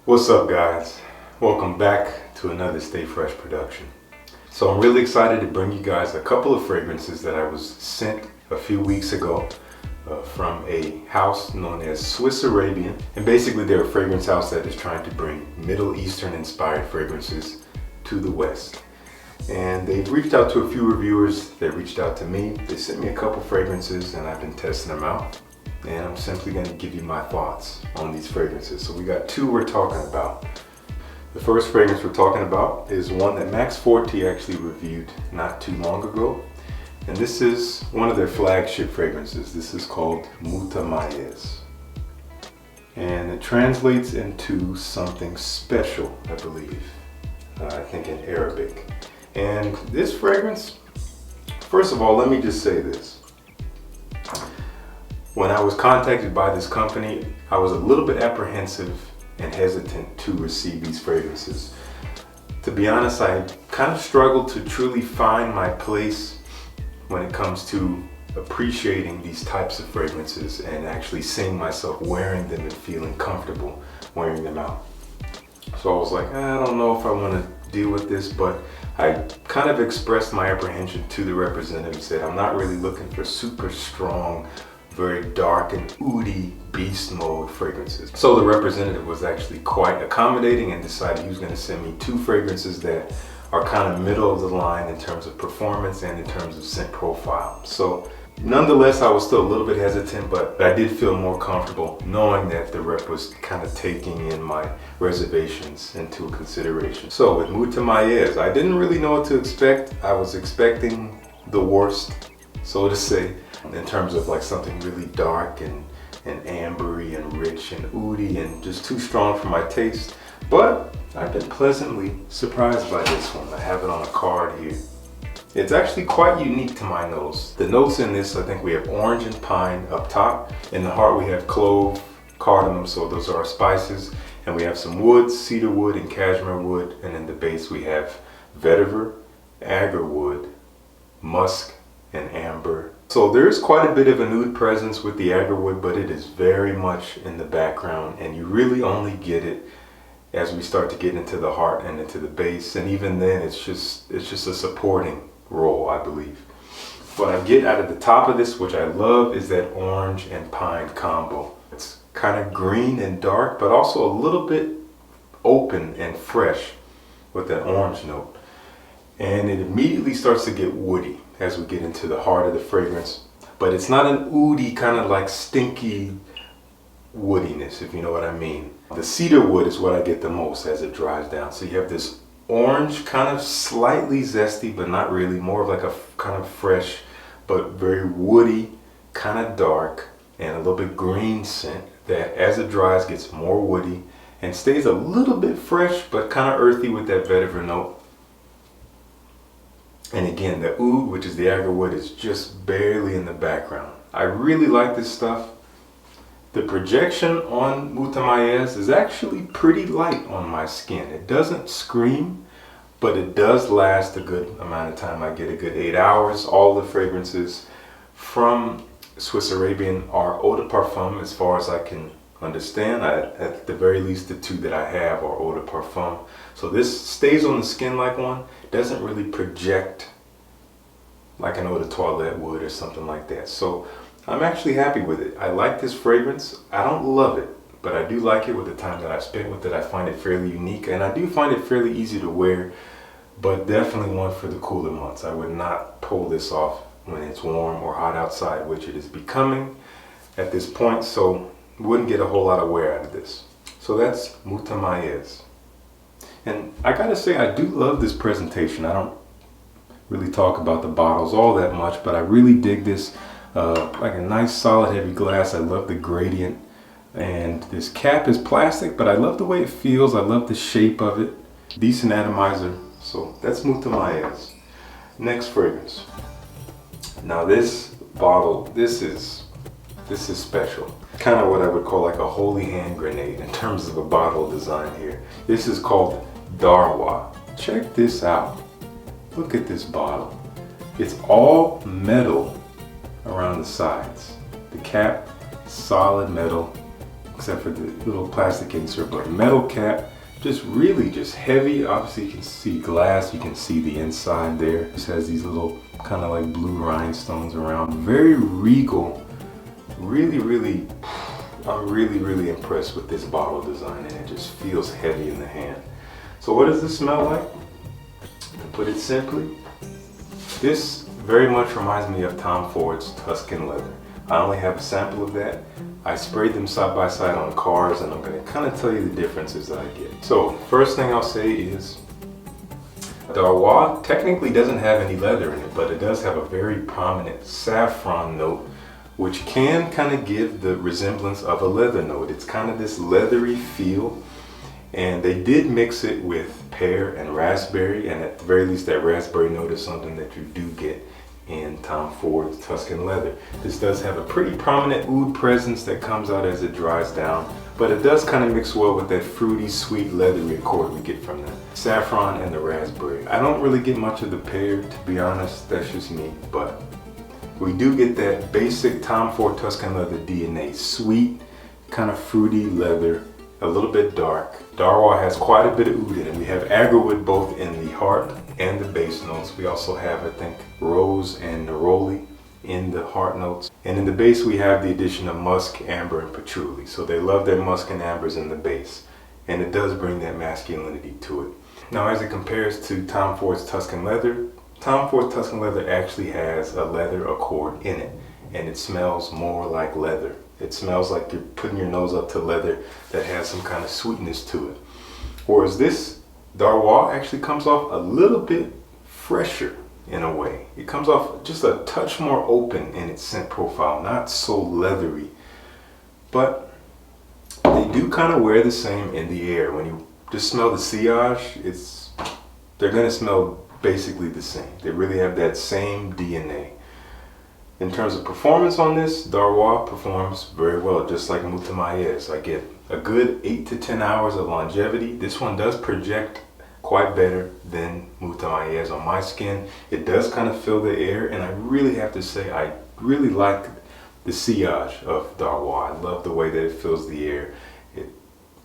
What's up, guys? Welcome back to another Stay Fresh production. So I'm really excited to bring you guys a couple of fragrances that I was sent a few weeks ago from a house known as Swiss Arabian. And basically they're a fragrance house that is trying to bring Middle Eastern inspired fragrances to the West. And they've reached out to a few reviewers. They reached out to me. They sent me a couple fragrances and I've been testing them out. And I'm simply going to give you my thoughts on these fragrances. So we got two we're talking about. The first fragrance we're talking about is one that Max Forte actually reviewed not too long ago. And this is one of their flagship fragrances. This is called Mutamayez. And it translates into something special, I believe. I think in Arabic. And this fragrance, first of all, let me just say this. When I was contacted by this company, I was a little bit apprehensive and hesitant to receive these fragrances. To be honest, I kind of struggled to truly find my place when it comes to appreciating these types of fragrances and actually seeing myself wearing them and feeling comfortable wearing them out. So I was like, I don't know if I want to deal with this, but I kind of expressed my apprehension to the representative and said, I'm not really looking for super strong, very dark and oody beast mode fragrances. So the representative was actually quite accommodating and decided he was going to send me two fragrances that are kind of middle of the line in terms of performance and in terms of scent profile. So nonetheless, I was still a little bit hesitant, but I did feel more comfortable knowing that the rep was kind of taking in my reservations into consideration. So with Mutamayez, I didn't really know what to expect. I was expecting the worst, so to say, in terms of like something really dark and ambery and rich and oody and just too strong for my taste. But I've been pleasantly surprised by this one. I have it on a card here. It's actually quite unique to my nose. The notes in this, I think we have orange and pine up top. In the heart we have clove, cardamom, so those are our spices. And we have some wood, cedar wood and cashmere wood. And in the base we have vetiver, agarwood, musk, and amber. So there is quite a bit of a nude presence with the agarwood, but it is very much in the background, and you really only get it as we start to get into the heart and into the base, and even then it's just a supporting role, I believe. What I get out of the top of this, which I love, is that orange and pine combo. It's kind of green and dark, but also a little bit open and fresh with that orange note. And it immediately starts to get woody as we get into the heart of the fragrance. But it's not an oody kind of like stinky woodiness, if you know what I mean. The cedar wood is what I get the most as it dries down. So you have this orange, kind of slightly zesty, but not really, more of like a kind of fresh, but very woody, kind of dark, and a little bit green scent that as it dries gets more woody and stays a little bit fresh, but kind of earthy with that vetiver note. And again, the oud, which is the agarwood, is just barely in the background. I really like this stuff. The projection on Mutamayez is actually pretty light on my skin. It doesn't scream, but it does last a good amount of time. I get a good 8 hours. All the fragrances from Swiss Arabian are eau de parfum as far as I can understand. At the very least, the two that I have are eau de parfum. So this stays on the skin like one. Doesn't really project like an eau de toilette would or something like that. So I'm actually happy with it. I like this fragrance. I don't love it, but I do like it with the time that I've spent with it. I find it fairly unique, and I do find it fairly easy to wear, but definitely one for the cooler months. I would not pull this off when it's warm or hot outside, which it is becoming at this point, so wouldn't get a whole lot of wear out of this. So that's Mutamayez. And I gotta say, I do love this presentation. I don't really talk about the bottles all that much, but I really dig this. Like a nice solid heavy glass. I love the gradient. And this cap is plastic, but I love the way it feels. I love the shape of it. Decent atomizer. So that's Mutamayez. Next fragrance. Now this bottle, this is special. Kind of what I would call like a holy hand grenade in terms of a bottle design here. This is called Darwa. Check this out. Look at this bottle. It's all metal around the sides. The cap, solid metal, except for the little plastic insert, but metal cap, just really just heavy. Obviously you can see glass, you can see the inside there. This has these little kind of like blue rhinestones around. Very regal. Really, I'm really impressed with this bottle design, and it just feels heavy in the hand. So what does this smell like? To put it simply, this very much reminds me of Tom Ford's Tuscan leather. I only have a sample of that. I sprayed them side by side on cars, and I'm going to kind of tell you the differences that I get. So first thing I'll say is Darwa technically doesn't have any leather in it, but it does have a very prominent saffron note, which can kind of give the resemblance of a leather note. It's kind of this leathery feel, and they did mix it with pear and raspberry, and at the very least that raspberry note is something that you do get in Tom Ford's Tuscan leather. This does have a pretty prominent oud presence that comes out as it dries down, but it does kind of mix well with that fruity, sweet, leathery accord we get from the saffron and the raspberry. I don't really get much of the pear, to be honest, that's just me, but we do get that basic Tom Ford Tuscan leather DNA, sweet, kind of fruity leather, a little bit dark. Darwa has quite a bit of oud in it. We have agarwood both in the heart and the base notes. We also have, I think, rose and neroli in the heart notes. And in the base we have the addition of musk, amber, and patchouli. So they love their musk and ambers in the base. And it does bring that masculinity to it. Now as it compares to Tom Ford's Tuscan leather, Tom Ford's Tuscan leather actually has a leather accord in it, and it smells more like leather. It smells like you're putting your nose up to leather that has some kind of sweetness to it. Whereas this Darwa actually comes off a little bit fresher in a way. It comes off just a touch more open in its scent profile, not so leathery. But they do kind of wear the same in the air. When you just smell the sillage, they're going to smell basically the same. They really have that same DNA. In terms of performance on this, Darwa performs very well, just like Mutamayez. I get a good 8 to 10 hours of longevity. This one does project quite better than Mutamayez on my skin. It does kind of fill the air, and I really have to say I really like the sillage of Darwa. I love the way that it fills the air.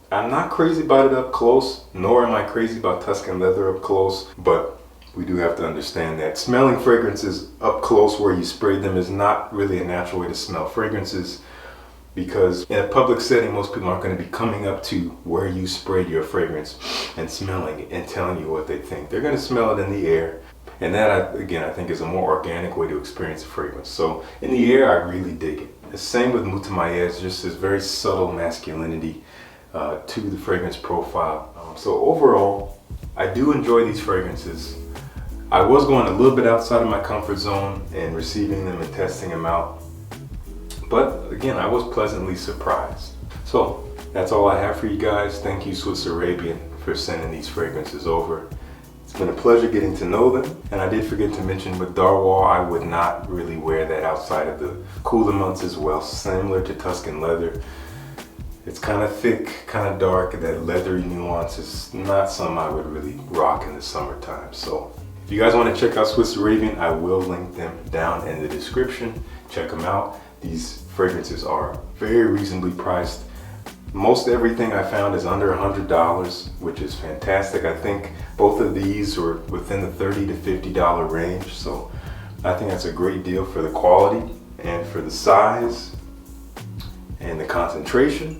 I'm not crazy about it up close, nor am I crazy about Tuscan leather up close, but we do have to understand that smelling fragrances up close where you sprayed them is not really a natural way to smell fragrances, because in a public setting most people aren't going to be coming up to where you sprayed your fragrance and smelling it and telling you what they think. They're going to smell it in the air, and that again I think is a more organic way to experience a fragrance. So in the air I really dig it. The same with Mutamayez, just this very subtle masculinity to the fragrance profile. So overall I do enjoy these fragrances. I was going a little bit outside of my comfort zone and receiving them and testing them out. But again, I was pleasantly surprised. So that's all I have for you guys. Thank you, Swiss Arabian, for sending these fragrances over. It's been a pleasure getting to know them. And I did forget to mention with Darwa, I would not really wear that outside of the cooler months as well. Similar to Tuscan leather. It's kind of thick, kind of dark, that leathery nuance is not something I would really rock in the summertime. So if you guys want to check out Swiss Arabian, I will link them down in the description. Check them out. These fragrances are very reasonably priced. Most everything I found is under $100, which is fantastic. I think both of these were within the $30 to $50 range. So I think that's a great deal for the quality and for the size and the concentration.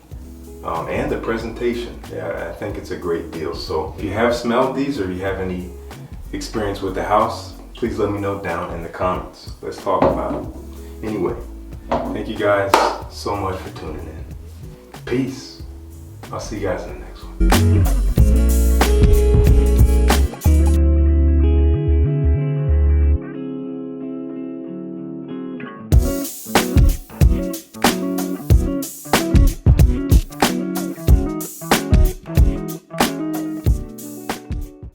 And the presentation. Yeah, I think it's a great deal. So if you have smelled these or you have any experience with the house, please let me know down in the comments. Let's talk about it. Anyway, thank you guys so much for tuning in. Peace. I'll see you guys in the next one.